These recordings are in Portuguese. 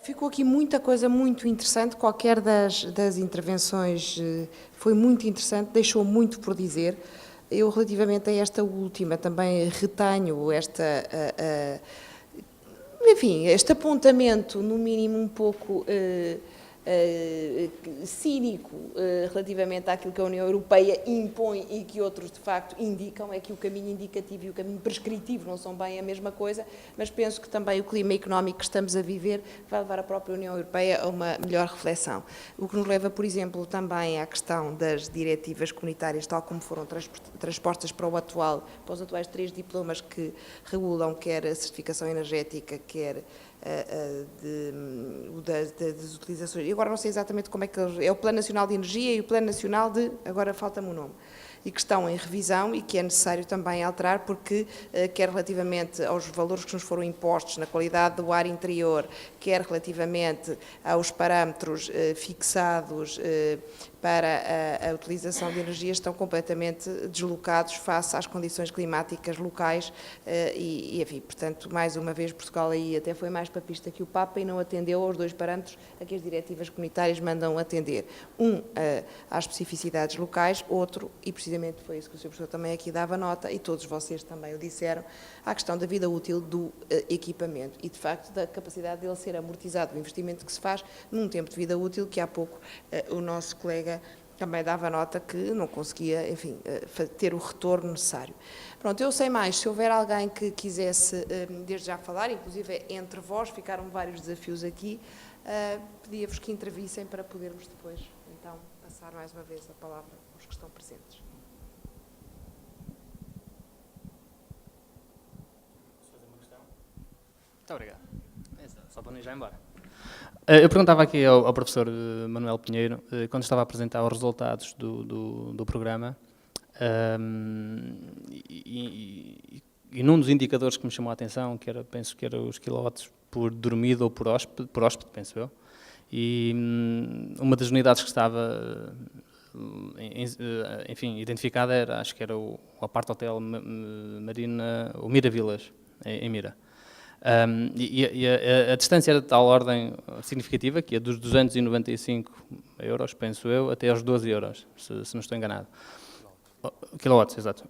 Ficou aqui muita coisa muito interessante, qualquer das intervenções foi muito interessante, deixou muito por dizer. Eu, relativamente a esta última, também retenho enfim, este apontamento, no mínimo um pouco cínico relativamente àquilo que a União Europeia impõe e que outros de facto indicam, é que o caminho indicativo e o caminho prescritivo não são bem a mesma coisa, mas penso que também o clima económico que estamos a viver vai levar a própria União Europeia a uma melhor reflexão. O que nos leva, por exemplo, também à questão das diretivas comunitárias, tal como foram transpostas para os atuais 3 diplomas que regulam quer a certificação energética, quer das utilizações. E agora não sei exatamente como é que é o Plano Nacional de Energia e o Plano Nacional de, agora falta-me o nome, e que estão em revisão e que é necessário também alterar porque, quer relativamente aos valores que nos foram impostos na qualidade do ar interior, quer relativamente aos parâmetros fixados para a utilização de energia, estão completamente deslocados face às condições climáticas locais enfim, portanto, mais uma vez, Portugal aí até foi mais papista que o Papa e não atendeu aos 2 parâmetros a que as diretivas comunitárias mandam atender. Às especificidades locais, outro, e precisamente foi isso que o Sr. Professor também aqui dava nota, e todos vocês também o disseram, à questão da vida útil do equipamento e, de facto, da capacidade dele ser amortizado, o investimento que se faz num tempo de vida útil que há pouco o nosso colega também dava nota que não conseguia, enfim, ter o retorno necessário. Pronto, eu sei mais, se houver alguém que quisesse desde já falar, inclusive entre vós, ficaram vários desafios aqui, pedia-vos que intervissem para podermos depois, então, passar mais uma vez a palavra aos que estão presentes. Muito obrigado. Só para não ir já embora. Eu perguntava aqui ao professor Manuel Pinheiro, quando estava a apresentar os resultados do programa, e num dos indicadores que me chamou a atenção, penso que era os quilowatts por dormido ou por hóspede, penso eu, e uma das unidades que estava, enfim, identificada acho que era o Apart Hotel Marina, o Mira Villas, em Mira. A distância era de tal ordem significativa que é dos 295 euros, penso eu, até aos 12 euros, se não estou enganado. Kilowatts, exato.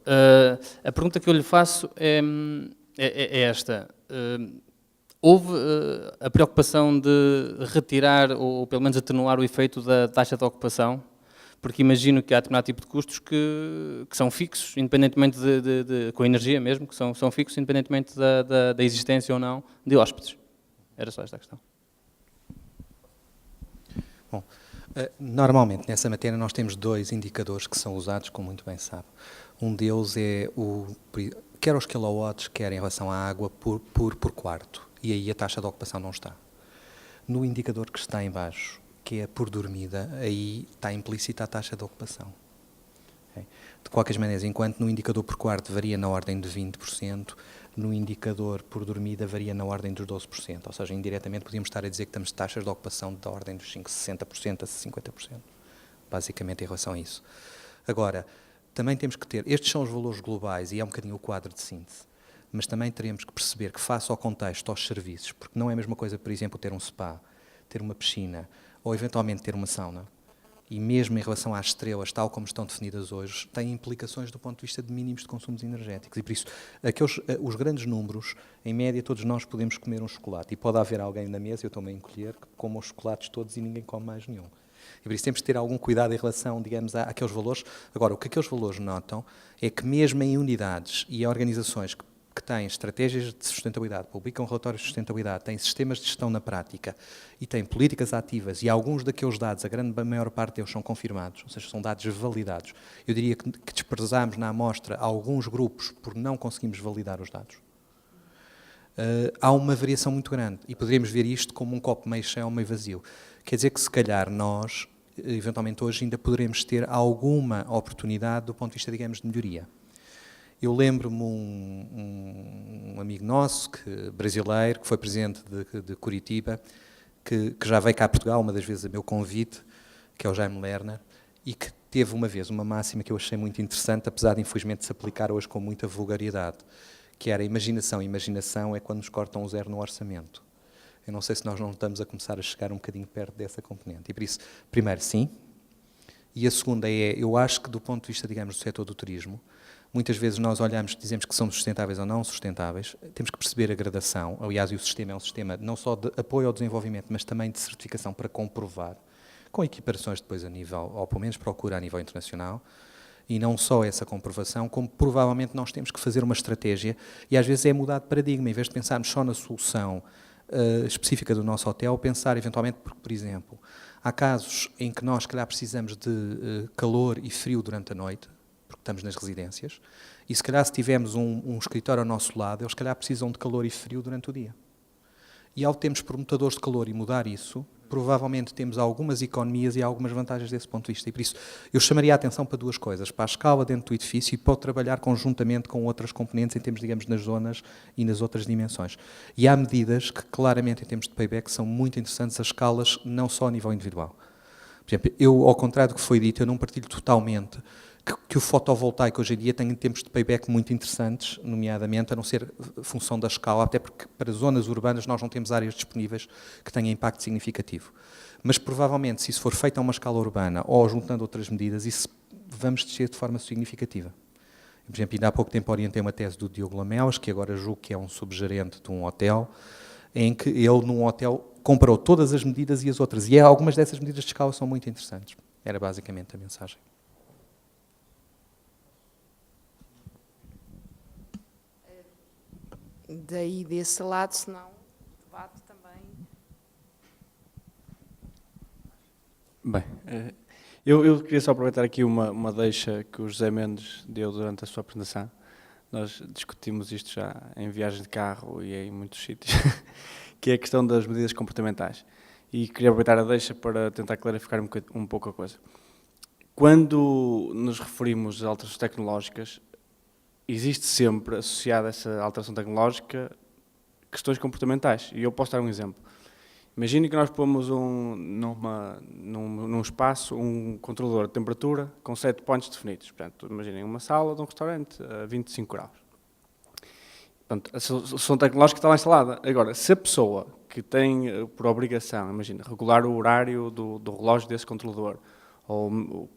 A pergunta que eu lhe faço é esta. Houve a preocupação de retirar ou pelo menos atenuar o efeito da taxa de ocupação? Porque imagino que há determinado tipo de custos que são fixos, independentemente com a energia mesmo, que são fixos, independentemente da existência ou não de hóspedes. Era só esta a questão. Bom, normalmente nessa matéria nós temos 2 indicadores que são usados, como muito bem sabe. Um deles é quer os kilowatts, quer em relação à água por quarto. E aí a taxa de ocupação não está. No indicador que está em baixo, que é por dormida, aí está implícita a taxa de ocupação. Okay? De qualquer maneira, enquanto no indicador por quarto varia na ordem de 20%, no indicador por dormida varia na ordem dos 12%, ou seja, indiretamente podíamos estar a dizer que estamos taxas de ocupação da ordem dos 60% a 50%, basicamente em relação a isso. Agora, também temos que ter, estes são os valores globais e é um bocadinho o quadro de síntese, mas também teremos que perceber que face ao contexto, aos serviços, porque não é a mesma coisa, por exemplo, ter um spa, ter uma piscina, ou eventualmente ter uma sauna, e mesmo em relação às estrelas, tal como estão definidas hoje, têm implicações do ponto de vista de mínimos de consumos energéticos. E por isso, os grandes números, em média, todos nós podemos comer um chocolate. E pode haver alguém na mesa, eu estou-me a encolher, que coma os chocolates todos e ninguém come mais nenhum. E por isso temos de ter algum cuidado em relação, digamos, àqueles valores. Agora, o que aqueles valores notam é que mesmo em unidades e organizações que têm estratégias de sustentabilidade, publicam relatórios de sustentabilidade, têm sistemas de gestão na prática e têm políticas ativas, e alguns daqueles dados, a maior parte deles são confirmados, ou seja, são dados validados. Eu diria que desprezamos na amostra alguns grupos por não conseguimos validar os dados. Há uma variação muito grande, e poderíamos ver isto como um copo meio cheio ou meio vazio. Quer dizer que, se calhar, nós, eventualmente hoje, ainda poderemos ter alguma oportunidade do ponto de vista, digamos, de melhoria. Eu lembro-me um amigo nosso, brasileiro, que foi presidente de Curitiba, que já veio cá a Portugal, uma das vezes a meu convite, que é o Jaime Lerner, e que teve uma vez uma máxima que eu achei muito interessante, apesar de infelizmente se aplicar hoje com muita vulgaridade, que era imaginação. Imaginação é quando nos cortam o zero no orçamento. Eu não sei se nós não estamos a começar a chegar um bocadinho perto dessa componente. E por isso, primeiro, sim. E a segunda é, eu acho que do ponto de vista, digamos, do setor do turismo, muitas vezes nós olhamos, dizemos que são sustentáveis ou não sustentáveis, temos que perceber a gradação. Aliás, e o sistema é um sistema não só de apoio ao desenvolvimento, mas também de certificação para comprovar, com equiparações depois a nível, ou pelo menos procura a nível internacional, e não só essa comprovação, como provavelmente nós temos que fazer uma estratégia, e às vezes é mudar de paradigma, em vez de pensarmos só na solução específica do nosso hotel, pensar eventualmente, porque, por exemplo, há casos em que nós, se calhar, precisamos de calor e frio durante a noite, porque estamos nas residências, e se calhar se tivermos um escritório ao nosso lado, eles se calhar precisam de calor e frio durante o dia. E ao termos promotadores de calor e mudar isso, provavelmente temos algumas economias e algumas vantagens desse ponto de vista. E por isso eu chamaria a atenção para duas coisas, para a escala dentro do edifício e para o trabalhar conjuntamente com outras componentes em termos, digamos, nas zonas e nas outras dimensões. E há medidas que claramente em termos de payback são muito interessantes, as escalas não só a nível individual. Por exemplo, eu, ao contrário do que foi dito, eu não partilho totalmente que o fotovoltaico hoje em dia tem tempos de payback muito interessantes, nomeadamente, a não ser função da escala, até porque para zonas urbanas nós não temos áreas disponíveis que tenham impacto significativo. Mas provavelmente, se isso for feito a uma escala urbana ou juntando outras medidas, isso vamos descer de forma significativa. Por exemplo, ainda há pouco tempo orientei uma tese do Diogo Lamelas, que agora julgo que é um subgerente de um hotel, em que ele, num hotel, comparou todas as medidas e as outras. E algumas dessas medidas de escala são muito interessantes. Era basicamente a mensagem. Daí desse lado, senão o debate também. Bem, eu queria só aproveitar aqui uma deixa que o José Mendes deu durante a sua apresentação. Nós discutimos isto já em viagens de carro e em muitos sítios, que é a questão das medidas comportamentais. E queria aproveitar a deixa para tentar clarificar um pouco a coisa. Quando nos referimos a alterações tecnológicas, existe sempre, associada a essa alteração tecnológica, questões comportamentais. E eu posso dar um exemplo. Imagine que nós pomos num espaço um controlador de temperatura com 7 pontos definidos. Portanto, imaginem uma sala de um restaurante a 25 graus. Portanto, a solução tecnológica está lá instalada. Agora, se a pessoa que tem por obrigação, imagina, regular o horário do relógio desse controlador, ou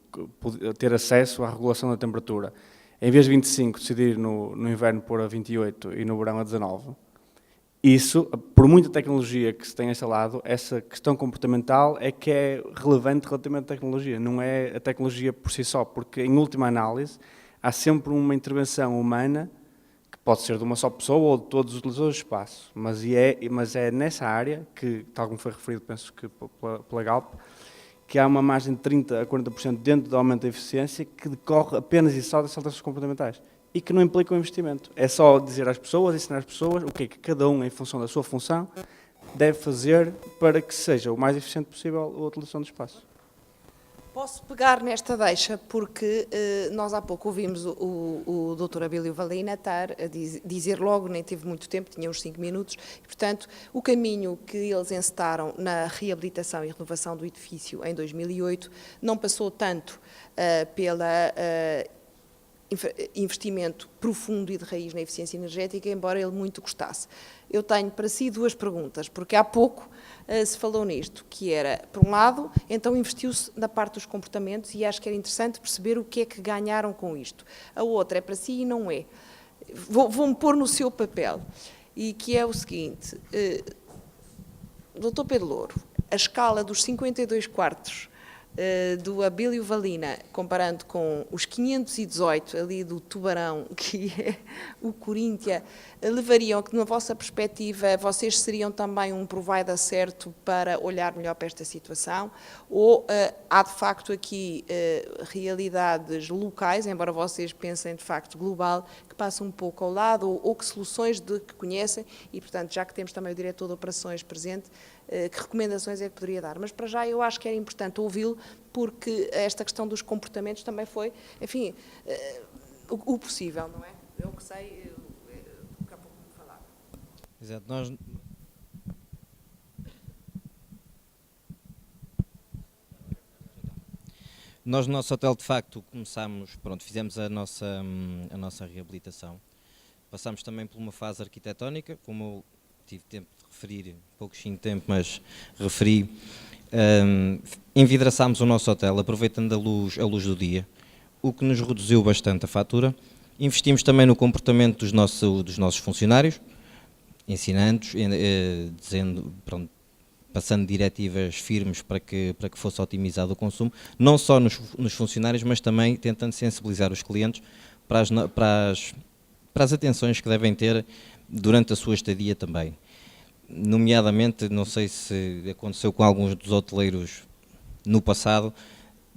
ter acesso à regulação da temperatura, em vez de 25, decidir no inverno pôr a 28 e no verão a 19, isso, por muita tecnologia que se tenha instalado, essa questão comportamental é que é relevante relativamente à tecnologia, não é a tecnologia por si só, porque em última análise há sempre uma intervenção humana, que pode ser de uma só pessoa ou de todos os utilizadores do espaço, mas é nessa área, que tal como foi referido, penso que pela Galp, que há uma margem de 30% a 40% dentro do aumento da eficiência que decorre apenas e só das alterações comportamentais e que não implica um investimento. É só dizer às pessoas, ensinar às pessoas o que é que cada um, em função da sua função, deve fazer para que seja o mais eficiente possível a utilização do espaço. Posso pegar nesta deixa, porque nós há pouco ouvimos o Dr. Abílio Valina estar a dizer logo, nem teve muito tempo, tinha uns 5 minutos, e, portanto, o caminho que eles encetaram na reabilitação e renovação do edifício em 2008 não passou tanto pela investimento profundo e de raiz na eficiência energética, embora ele muito gostasse. Eu tenho para si 2 perguntas, porque há pouco se falou nisto, que era, por um lado, então investiu-se na parte dos comportamentos e acho que era interessante perceber o que é que ganharam com isto. A outra é para si e não é. Vou-me pôr no seu papel, e que é o seguinte, Dr. Pedro Louro, a escala dos 52 quartos do Abílio Valina, comparando com os 518 ali do Tubarão, que é o Coríntia, levariam que, na vossa perspectiva, vocês seriam também um provider certo para olhar melhor para esta situação? Ou há, de facto, aqui realidades locais, embora vocês pensem, de facto, global, que passam um pouco ao lado, ou que soluções que conhecem, e, portanto, já que temos também o diretor de operações presente, que recomendações é que poderia dar? Mas, para já, eu acho que era importante ouvi-lo, porque esta questão dos comportamentos também foi, enfim, o possível, não é? Eu que sei, daqui a pouco vou falar. Exato. Nós no nosso hotel, de facto, fizemos a nossa reabilitação. Passámos também por uma fase arquitetónica, como tive tempo de referir, pouquinho tempo, mas referi, envidraçámos o nosso hotel, aproveitando a luz do dia, o que nos reduziu bastante a fatura. Investimos também no comportamento dos nossos funcionários, ensinando-os, dizendo, pronto, passando diretivas firmes para que fosse otimizado o consumo, não só nos funcionários, mas também tentando sensibilizar os clientes para as atenções que devem ter durante a sua estadia também. Nomeadamente, não sei se aconteceu com alguns dos hoteleiros no passado,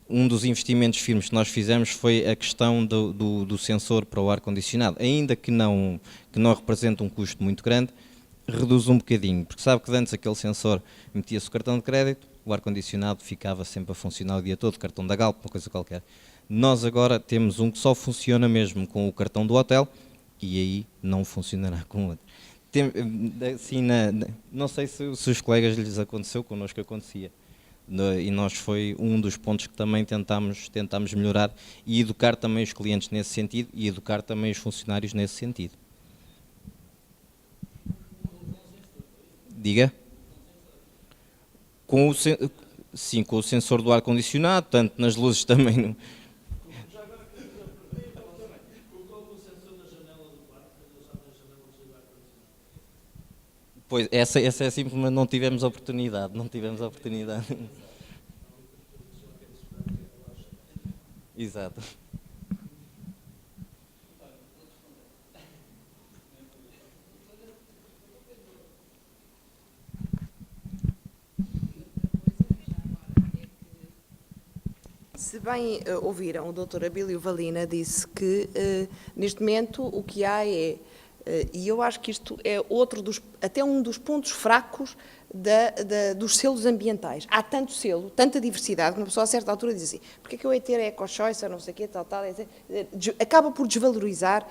um dos investimentos firmes que nós fizemos foi a questão do sensor para o ar-condicionado, ainda que não represente um custo muito grande, reduz um bocadinho, porque sabe que antes aquele sensor metia-se o cartão de crédito, o ar-condicionado ficava sempre a funcionar o dia todo, cartão da Galp, uma coisa qualquer. Nós agora temos um que só funciona mesmo com o cartão do hotel e aí não funcionará com o outro. Assim, não sei se os colegas lhes aconteceu, connosco acontecia. E nós foi um dos pontos que também tentámos melhorar e educar também os clientes nesse sentido e educar também os funcionários nesse sentido. Diga? Sim, com o sensor do ar-condicionado, tanto nas luzes também. Pois, essa é simplesmente não tivemos oportunidade. Exato. Se bem ouviram, o Dr. Abílio Valina disse que neste momento o que há e eu acho que isto é até um dos pontos fracos dos selos ambientais. Há tanto selo, tanta diversidade, que uma pessoa a certa altura diz assim, porque é que eu hei ter eco-choice, ou não sei o quê, tal, acaba por desvalorizar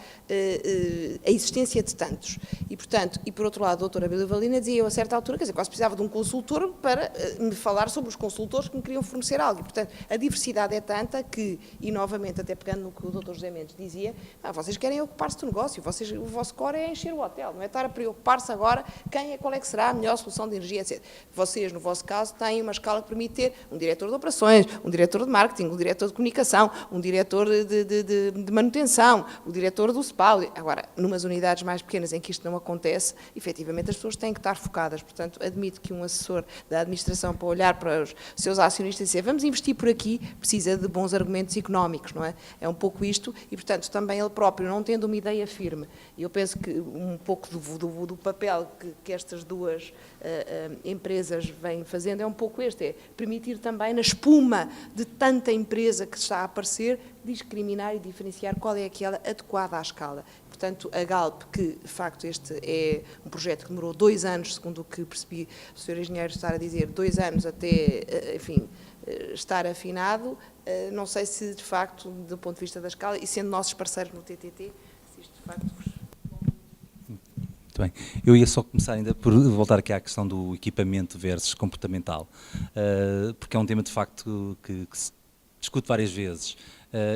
a existência de tantos. E, portanto, e por outro lado, a doutora Abílio Valina dizia, eu a certa altura, quer dizer, quase precisava de um consultor para me falar sobre os consultores que me queriam fornecer algo. E, portanto, a diversidade é tanta que, e novamente, até pegando no que o Dr. José Mendes dizia, vocês querem ocupar-se do negócio, o vosso core é encher o hotel, não é estar a preocupar-se agora qual é que será a melhor solução de energia, etc. Vocês, no vosso caso, têm uma escala que permite ter um diretor de operações, um diretor de marketing, um diretor de comunicação, um diretor de manutenção, o diretor do SPA. Agora, numas unidades mais pequenas em que isto não acontece, efetivamente as pessoas têm que estar focadas. Portanto, admito que um assessor da administração para olhar para os seus acionistas e dizer vamos investir por aqui, precisa de bons argumentos económicos, não é? É um pouco isto e, portanto, também ele próprio, não tendo uma ideia firme, e eu penso que um pouco do papel que estas duas empresas vêm fazendo é um pouco este, é permitir também, na espuma de tanta empresa que está a aparecer, discriminar e diferenciar qual é aquela adequada à escala. Portanto, a Galp, que de facto este é um projeto que demorou 2 anos, segundo o que percebi o Sr. Engenheiro estar a dizer, 2 anos até, enfim, estar afinado, não sei se de facto, do ponto de vista da escala, e sendo nossos parceiros no TTT, se isto de facto vos... Muito bem. Eu ia só começar ainda por voltar aqui à questão do equipamento versus comportamental, porque é um tema de facto que se discute várias vezes.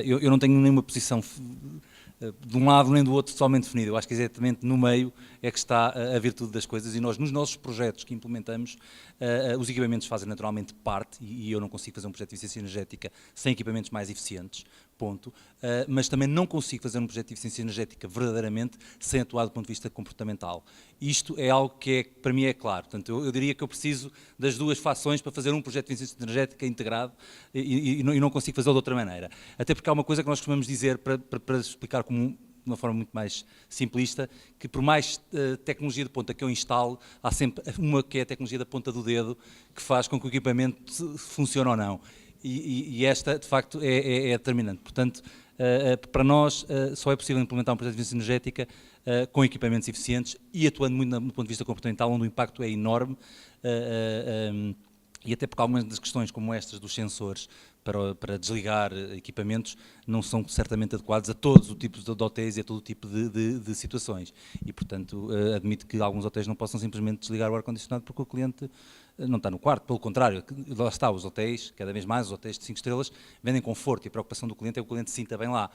Eu não tenho nenhuma posição de um lado nem do outro totalmente definida. Eu acho que exatamente no meio é que está a virtude das coisas e nós, nos nossos projetos que implementamos, os equipamentos fazem naturalmente parte e eu não consigo fazer um projeto de eficiência energética sem equipamentos mais eficientes, ponto, mas também não consigo fazer um projeto de eficiência energética verdadeiramente sem atuar do ponto de vista comportamental. Isto é algo que para mim é claro. Portanto, eu diria que eu preciso das duas fações para fazer um projeto de eficiência energética integrado e não consigo fazê-lo de outra maneira. Até porque há uma coisa que nós costumamos dizer para explicar de uma forma muito mais simplista, que por mais tecnologia de ponta que eu instalo, há sempre uma que é a tecnologia da ponta do dedo que faz com que o equipamento funcione ou não. E esta, de facto, é determinante. Portanto, para nós, só é possível implementar um projeto de eficiência energética com equipamentos eficientes e atuando muito do ponto de vista comportamental, onde o impacto é enorme, e até porque algumas das questões como estas dos sensores para desligar equipamentos não são certamente adequados a todos os tipos de hotéis e a todo o tipo de situações. E, portanto, admito que alguns hotéis não possam simplesmente desligar o ar-condicionado porque o cliente não está no quarto. Pelo contrário, lá está, os hotéis, cada vez mais os hotéis de 5 estrelas, vendem conforto e a preocupação do cliente é que o cliente se sinta bem lá.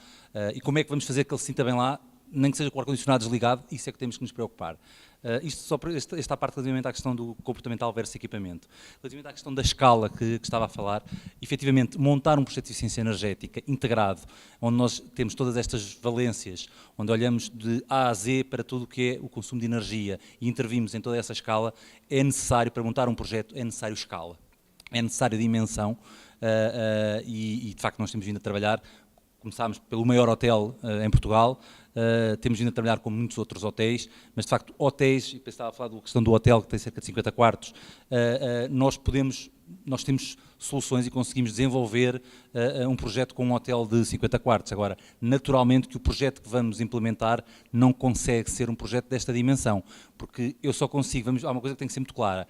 E como é que vamos fazer que ele se sinta bem lá? nem que seja com o ar-condicionado desligado, isso é que temos que nos preocupar. Isto só para esta parte relativamente à questão do comportamental versus equipamento. Relativamente à questão da escala que estava a falar, efetivamente, montar um projeto de eficiência energética integrado, onde nós temos todas estas valências, onde olhamos de A a Z para tudo o que é o consumo de energia e intervimos em toda essa escala, é necessário, para montar um projeto, é necessário escala, é necessário dimensão e de facto nós temos vindo a trabalhar. Começámos pelo maior hotel em Portugal, temos vindo a trabalhar com muitos outros hotéis, mas de facto hotéis, e estava a falar da questão do hotel que tem cerca de 50 quartos, nós temos soluções e conseguimos desenvolver um projeto com um hotel de 50 quartos. Agora, naturalmente que o projeto que vamos implementar não consegue ser um projeto desta dimensão, porque eu só consigo, há uma coisa que tem que ser muito clara,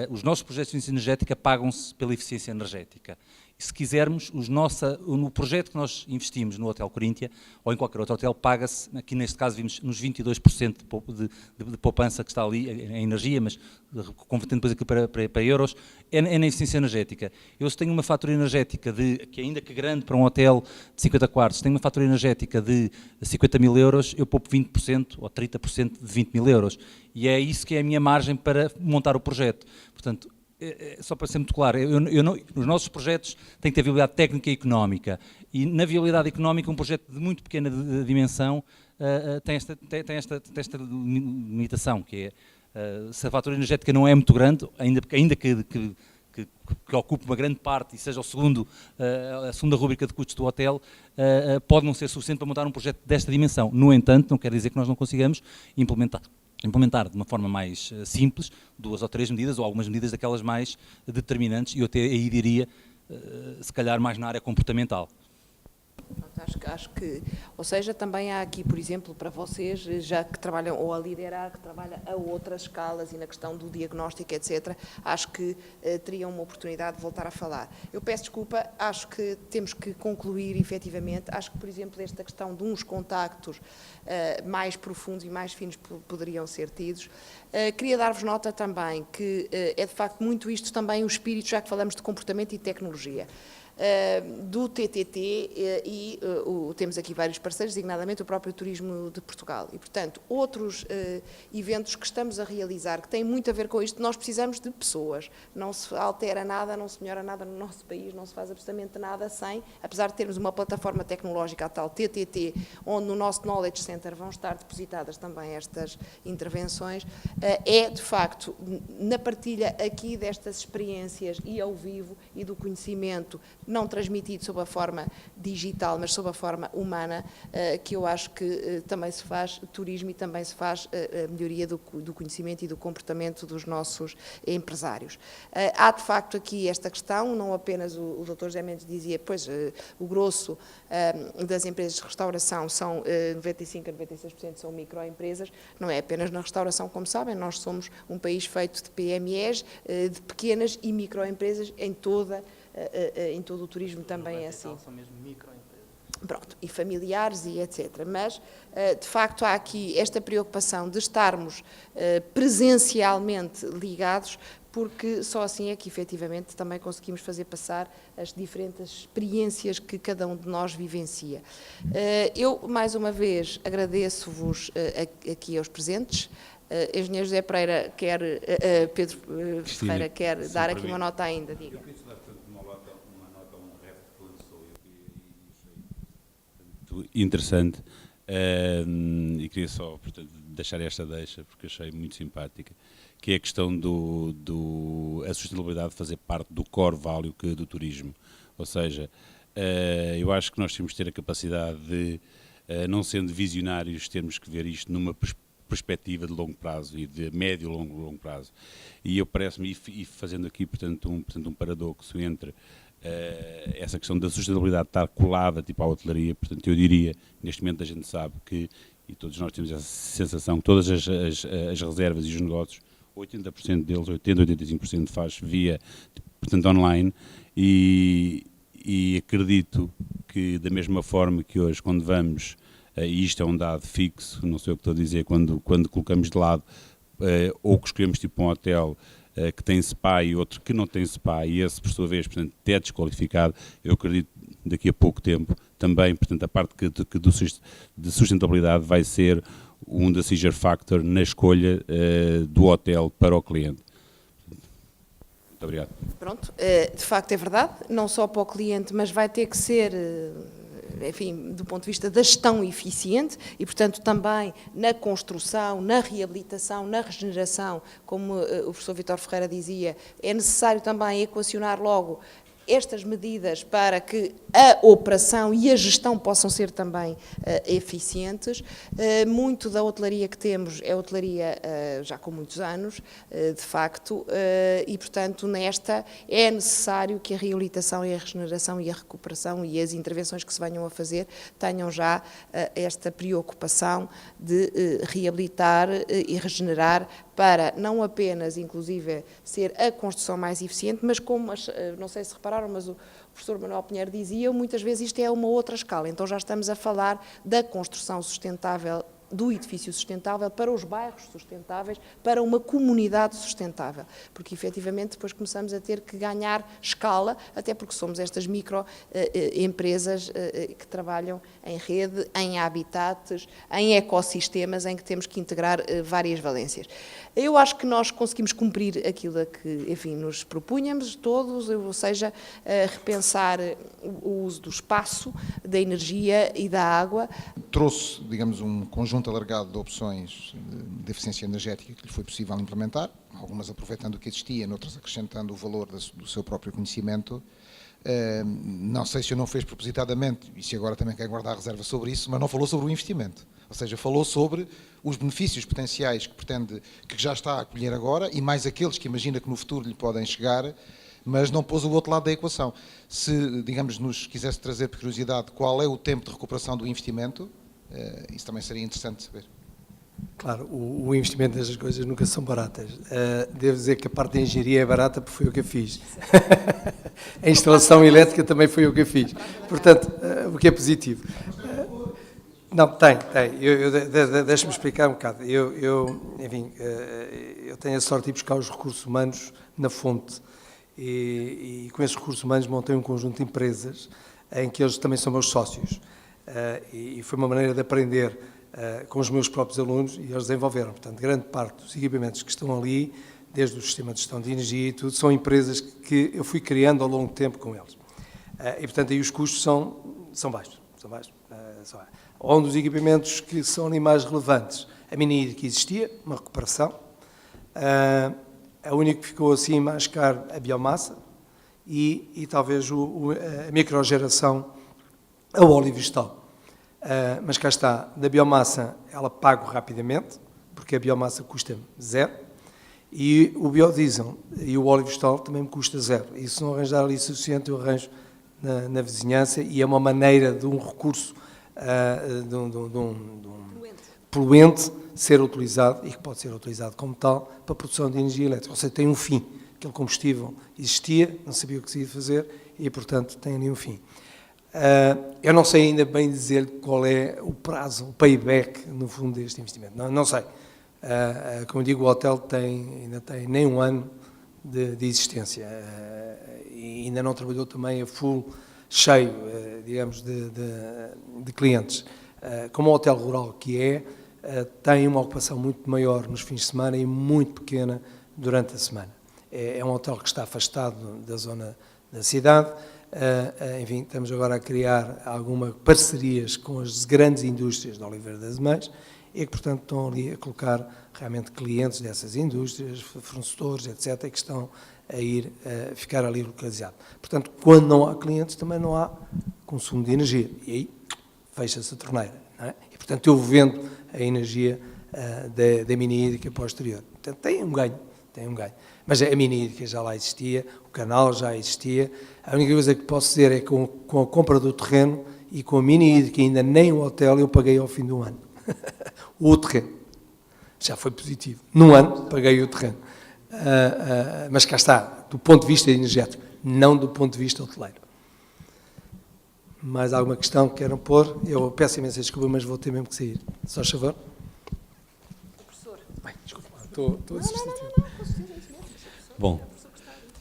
os nossos projetos de eficiência energética pagam-se pela eficiência energética. Se quisermos, no projeto que nós investimos no Hotel Coríntia, ou em qualquer outro hotel, paga-se, aqui neste caso vimos nos 22% de poupança que está ali em energia, mas convertendo depois aquilo para euros, é na eficiência energética. Eu se tenho uma fatura energética que ainda que grande para um hotel de 50 quartos, tenho uma fatura energética de 50 mil euros, eu poupo 20% ou 30% de 20 mil euros. E é isso que é a minha margem para montar o projeto. Portanto, só para ser muito claro, os nossos projetos têm que ter viabilidade técnica e económica, e na viabilidade económica um projeto de muito pequena de tem esta limitação, que é, se a fatura energética não é muito grande, ainda que ocupe uma grande parte e seja a segunda rúbrica de custos do hotel, pode não ser suficiente para montar um projeto desta dimensão. No entanto, não quer dizer que nós não consigamos implementar de uma forma mais simples 2 ou 3 medidas, ou algumas medidas daquelas mais determinantes, e eu até aí diria, se calhar mais na área comportamental. Acho que, ou seja, também há aqui, por exemplo, para vocês, já que trabalham ou a liderar, que trabalha a outras escalas e na questão do diagnóstico, etc., acho que teriam uma oportunidade de voltar a falar. Eu peço desculpa, acho que temos que concluir, efetivamente, acho que, por exemplo, esta questão de uns contactos mais profundos e mais finos poderiam ser tidos. Queria dar-vos nota também que é, de facto, muito isto também o espírito, já que falamos de comportamento e tecnologia. Do TTT temos aqui vários parceiros, designadamente o próprio Turismo de Portugal e, portanto, outros eventos que estamos a realizar que têm muito a ver com isto. Nós precisamos de pessoas, não se altera nada, não se melhora nada no nosso país, não se faz absolutamente nada sem, apesar de termos uma plataforma tecnológica, a tal TTT, onde no nosso Knowledge Center vão estar depositadas também estas intervenções, é, de facto, na partilha aqui destas experiências e ao vivo e do conhecimento não transmitido sob a forma digital, mas sob a forma humana, que eu acho que também se faz turismo e também se faz a melhoria do conhecimento e do comportamento dos nossos empresários. Há, de facto, aqui esta questão, não apenas o Dr. José Mendes dizia, pois, o grosso das empresas de restauração são 95% a 96% são microempresas, não é apenas na restauração, como sabem, nós somos um país feito de PMEs, de pequenas e microempresas em todo o turismo também é assim. São mesmo microempresas. Pronto, e familiares e etc. Mas, de facto, há aqui esta preocupação de estarmos presencialmente ligados, porque só assim é que, efetivamente, também conseguimos fazer passar as diferentes experiências que cada um de nós vivencia. Eu, mais uma vez, agradeço-vos aqui aos presentes. Engenheiro José Pereira Pedro Ferreira quer dar aqui uma nota ainda, diga. Interessante e queria só, portanto, deixar esta deixa porque achei muito simpática, que é a questão a sustentabilidade fazer parte do core value do turismo, ou seja, eu acho que nós temos que ter a capacidade de, não sendo visionários, termos que ver isto numa perspectiva de longo prazo e de médio e longo prazo, e eu parece-me, e fazendo aqui portanto um paradoxo entre essa questão da sustentabilidade estar colada tipo à hotelaria, portanto eu diria, neste momento a gente sabe que, e todos nós temos essa sensação, que todas as reservas e os negócios, 80% deles, 80-85% faz via, portanto, online, e acredito que da mesma forma que hoje, quando vamos, e isto é um dado fixo, não sei o que estou a dizer, quando colocamos de lado, ou que escolhemos tipo um hotel, que tem SPA e outro que não tem SPA, e esse, por sua vez, portanto, é desqualificado, eu acredito que daqui a pouco tempo também, portanto, a parte de sustentabilidade vai ser um decision factor na escolha do hotel para o cliente. Muito obrigado. Pronto, de facto é verdade, não só para o cliente, mas vai ter que ser, enfim, do ponto de vista da gestão eficiente e, portanto, também na construção, na reabilitação, na regeneração, como o professor Vítor Ferreira dizia, é necessário também equacionar logo estas medidas para que a operação e a gestão possam ser também eficientes. Muito da hotelaria que temos é hotelaria já com muitos anos, de facto, e, portanto, nesta é necessário que a reabilitação e a regeneração e a recuperação e as intervenções que se venham a fazer tenham já esta preocupação de reabilitar e regenerar para não apenas, inclusive, ser a construção mais eficiente, mas como, não sei se repararam, mas o professor Manuel Pinheiro dizia, muitas vezes isto é uma outra escala, então já estamos a falar da construção sustentável, do edifício sustentável para os bairros sustentáveis, para uma comunidade sustentável, porque efetivamente depois começamos a ter que ganhar escala, até porque somos estas microempresas que trabalham em rede, em habitats, em ecossistemas em que temos que integrar várias valências. Eu acho que nós conseguimos cumprir aquilo a que, enfim, nos propunhamos todos, ou seja, repensar o uso do espaço, da energia e da água. Trouxe, digamos, um conjunto alargado de opções de eficiência energética que lhe foi possível implementar, algumas aproveitando o que existia, outras acrescentando o valor do seu próprio conhecimento. Não sei se o não fez propositadamente e se agora também quer guardar reserva sobre isso, mas não falou sobre o investimento. Ou seja, falou sobre os benefícios potenciais que pretende, que já está a colher agora e mais aqueles que imagina que no futuro lhe podem chegar, mas não pôs o outro lado da equação. Se, digamos, nos quisesse trazer por curiosidade qual é o tempo de recuperação do investimento, isso também seria interessante saber. Claro, o investimento destas coisas nunca são baratas. Devo dizer que a parte da engenharia é barata porque foi eu que a fiz. A instalação elétrica também foi eu que a fiz. Portanto, o que é positivo. Não, tem. Deixa-me explicar um bocado. Enfim, eu tenho a sorte de ir buscar os recursos humanos na fonte e com esses recursos humanos montei um conjunto de empresas em que eles também são meus sócios. E foi uma maneira de aprender com os meus próprios alunos e eles desenvolveram. Portanto, grande parte dos equipamentos que estão ali, desde o sistema de gestão de energia e tudo, são empresas que eu fui criando ao longo do tempo com eles. E, portanto, aí os custos são baixos. Um dos equipamentos que são ali mais relevantes, a mini que existia, uma recuperação. A única que ficou assim mais caro, a biomassa e talvez a microgeração, a óleo vegetal. Mas cá está, da biomassa ela pago rapidamente, porque a biomassa custa zero, e o biodiesel e o óleo vegetal também me custa zero. E se não arranjar ali suficiente, eu arranjo na vizinhança e é uma maneira de um recurso de um poluente ser utilizado, e que pode ser utilizado como tal, para a produção de energia elétrica. Ou seja, tem um fim. Aquele combustível existia, não sabia o que se ia fazer, e, portanto, tem ali um fim. Eu não sei ainda bem dizer qual é o prazo, o payback, no fundo, deste investimento. Não sei. Como digo, o hotel ainda tem nem um ano de existência e ainda não trabalhou também a full, cheio, digamos, de clientes. Como o hotel rural que tem uma ocupação muito maior nos fins de semana e muito pequena durante a semana. É um hotel que está afastado da zona da cidade. Enfim, estamos agora a criar algumas parcerias com as grandes indústrias de Oliveira das Mães e que, portanto, estão ali a colocar realmente clientes dessas indústrias, fornecedores, etc., que estão a ficar ali localizados. Portanto, quando não há clientes, também não há consumo de energia. E aí fecha-se a torneira. Não é? E, portanto, eu vendo a energia da mini-hídrica posterior. Portanto, tem um ganho. Mas a mini-hídrica já lá existia, o canal já existia. A única coisa que posso dizer é que com a compra do terreno e com a mini-hídrica ainda nem o hotel eu paguei ao fim do ano. O terreno. Já foi positivo. Num ano paguei o terreno. Mas cá está, do ponto de vista energético, não do ponto de vista hoteleiro. Mais alguma questão que queiram pôr? Eu peço imensa desculpa, mas vou ter mesmo que sair. Só favor. Professor. Bem, desculpa, estou Bom,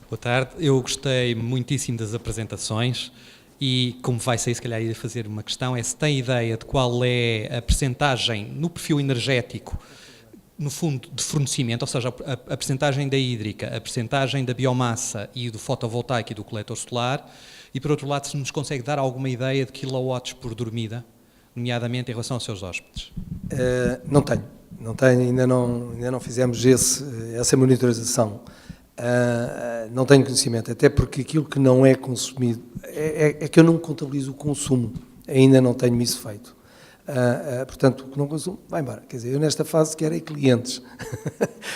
boa tarde. Eu gostei muitíssimo das apresentações E como vai sair, se calhar ia fazer uma questão, é se tem ideia de qual é a percentagem no perfil energético, no fundo, de fornecimento, ou seja, a percentagem da hídrica, a percentagem da biomassa e do fotovoltaico e do coletor solar, e por outro lado, se nos consegue dar alguma ideia de kilowatts por dormida, nomeadamente em relação aos seus hóspedes. Não tenho, ainda não fizemos essa monitorização. Não tenho conhecimento, até porque aquilo que não é consumido, é que eu não contabilizo o consumo, ainda não tenho isso feito. Portanto, o que não consumo, vai embora. Quer dizer, eu nesta fase quero clientes.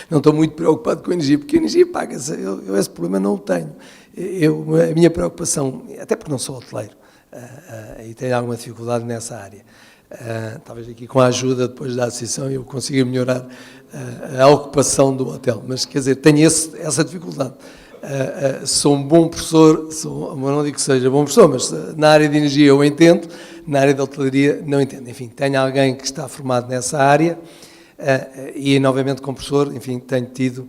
Não estou muito preocupado com a energia, porque a energia paga-se, eu esse problema não o tenho. A minha preocupação, até porque não sou hoteleiro, e tenho alguma dificuldade nessa área, talvez aqui com a ajuda depois da associação eu consiga melhorar a ocupação do hotel, mas quer dizer, tenho essa dificuldade. Sou um bom professor, não digo que seja bom professor, mas na área de energia eu entendo, na área da hotelaria não entendo. Enfim, tenho alguém que está formado nessa área e, novamente, como professor, enfim, tenho tido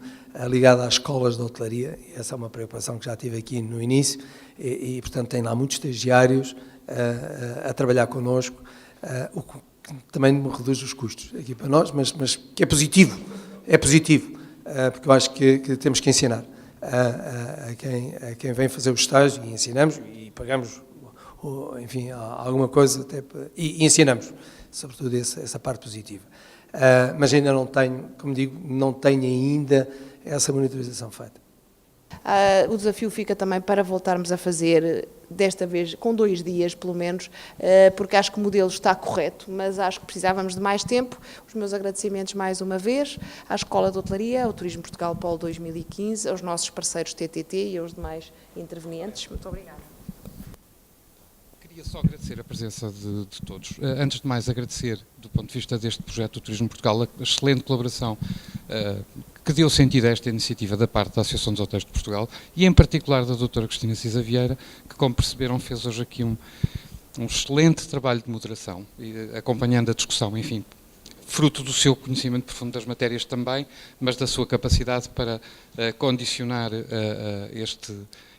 ligado às escolas de hotelaria, e essa é uma preocupação que já tive aqui no início, e portanto, tenho lá muitos estagiários a trabalhar connosco, o que também me reduz os custos aqui para nós, mas que é positivo, porque eu acho que temos que ensinar a quem vem fazer o estágio, e ensinamos, e pagamos, enfim, alguma coisa, e ensinamos, sobretudo essa parte positiva. Mas ainda não tenho, como digo, não tenho ainda essa monitorização feita. O desafio fica também para voltarmos a fazer, desta vez com 2 dias pelo menos, porque acho que o modelo está correto, mas acho que precisávamos de mais tempo. Os meus agradecimentos mais uma vez à Escola de Hotelaria, ao Turismo Portugal Polo 2015, aos nossos parceiros TTT e aos demais intervenientes. Muito obrigada. Queria só agradecer a presença de todos. Antes de mais, agradecer, do ponto de vista deste projeto do Turismo Portugal, a excelente colaboração que deu sentido a esta iniciativa da parte da Associação dos Hotéis de Portugal e, em particular, da doutora Cristina Cisa Vieira, que, como perceberam, fez hoje aqui um excelente trabalho de moderação, acompanhando a discussão, enfim, fruto do seu conhecimento profundo das matérias também, mas da sua capacidade para condicionar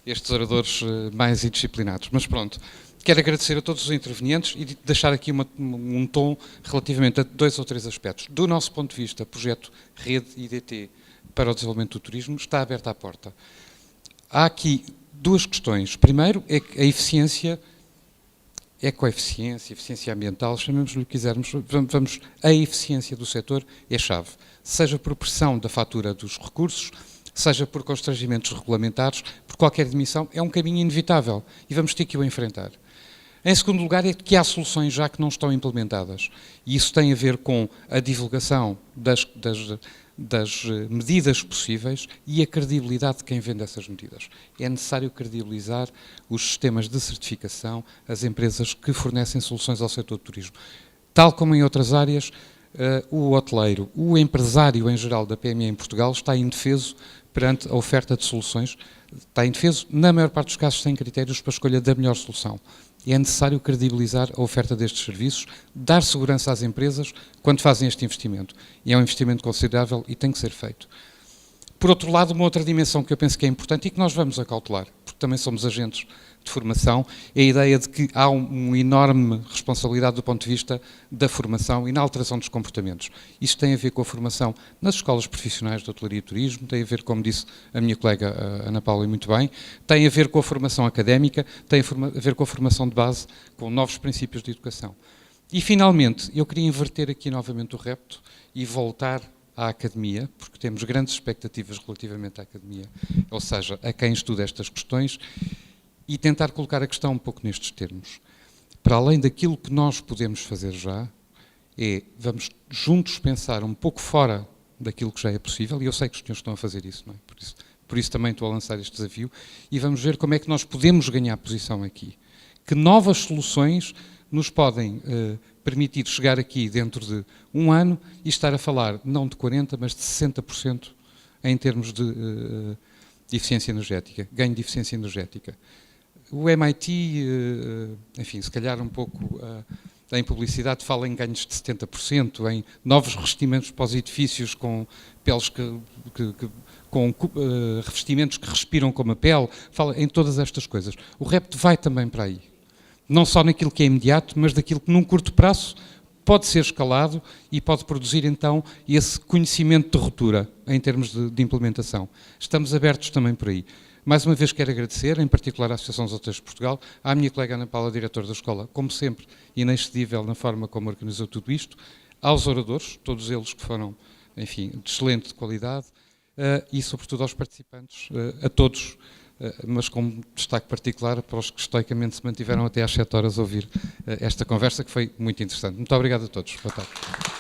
estes oradores mais indisciplinados. Mas pronto. Quero agradecer a todos os intervenientes e deixar aqui um tom relativamente a 2 ou 3 aspectos. Do nosso ponto de vista, o projeto Rede IDT para o desenvolvimento do turismo está aberto à porta. Há aqui 2 questões. Primeiro é que a eficiência, ecoeficiência, eficiência ambiental, chamemos-lhe o que quisermos, a eficiência do setor é chave. Seja por pressão da fatura dos recursos, seja por constrangimentos regulamentares, por qualquer demissão, é um caminho inevitável e vamos ter que o enfrentar. Em segundo lugar, é que há soluções já que não estão implementadas. E isso tem a ver com a divulgação das medidas possíveis e a credibilidade de quem vende essas medidas. É necessário credibilizar os sistemas de certificação, as empresas que fornecem soluções ao setor do turismo. Tal como em outras áreas, o hoteleiro, o empresário em geral da PME em Portugal está indefeso perante a oferta de soluções, está indefeso, na maior parte dos casos, sem critérios para a escolha da melhor solução. É necessário credibilizar a oferta destes serviços, dar segurança às empresas quando fazem este investimento. E é um investimento considerável e tem que ser feito. Por outro lado, uma outra dimensão que eu penso que é importante e que nós vamos acautelar, porque também somos agentes de formação, é a ideia de que há uma enorme responsabilidade do ponto de vista da formação e na alteração dos comportamentos. Isso tem a ver com a formação nas escolas profissionais de hotelaria e turismo, tem a ver, como disse a minha colega Ana Paula, e muito bem, tem a ver com a formação académica, tem a ver com a formação de base, com novos princípios de educação. E, finalmente, eu queria inverter aqui novamente o repto e voltar à academia, porque temos grandes expectativas relativamente à academia, ou seja, a quem estuda estas questões, e tentar colocar a questão um pouco nestes termos. Para além daquilo que nós podemos fazer já, vamos juntos pensar um pouco fora daquilo que já é possível, e eu sei que os senhores estão a fazer isso, não é? Por isso também estou a lançar este desafio, e vamos ver como é que nós podemos ganhar posição aqui. Que novas soluções nos podem permitir chegar aqui dentro de um ano e estar a falar não de 40%, mas de 60% em termos de eficiência energética, ganho de eficiência energética. O MIT, enfim, se calhar um pouco em publicidade, fala em ganhos de 70%, em novos revestimentos para os edifícios com peles com revestimentos que respiram como a pele, fala em todas estas coisas. O repto vai também para aí. não só naquilo que é imediato, mas daquilo que num curto prazo pode ser escalado e pode produzir então esse conhecimento de ruptura em termos de implementação. Estamos abertos também por aí. Mais uma vez quero agradecer, em particular à Associação dos Hotéis de Portugal, à minha colega Ana Paula, diretora da escola, como sempre, inexcedível na forma como organizou tudo isto, aos oradores, todos eles que foram, enfim, de excelente qualidade, e sobretudo aos participantes, a todos, mas com destaque particular para os que estoicamente se mantiveram até às 7 horas a ouvir esta conversa, que foi muito interessante. Muito obrigado a todos. Boa tarde.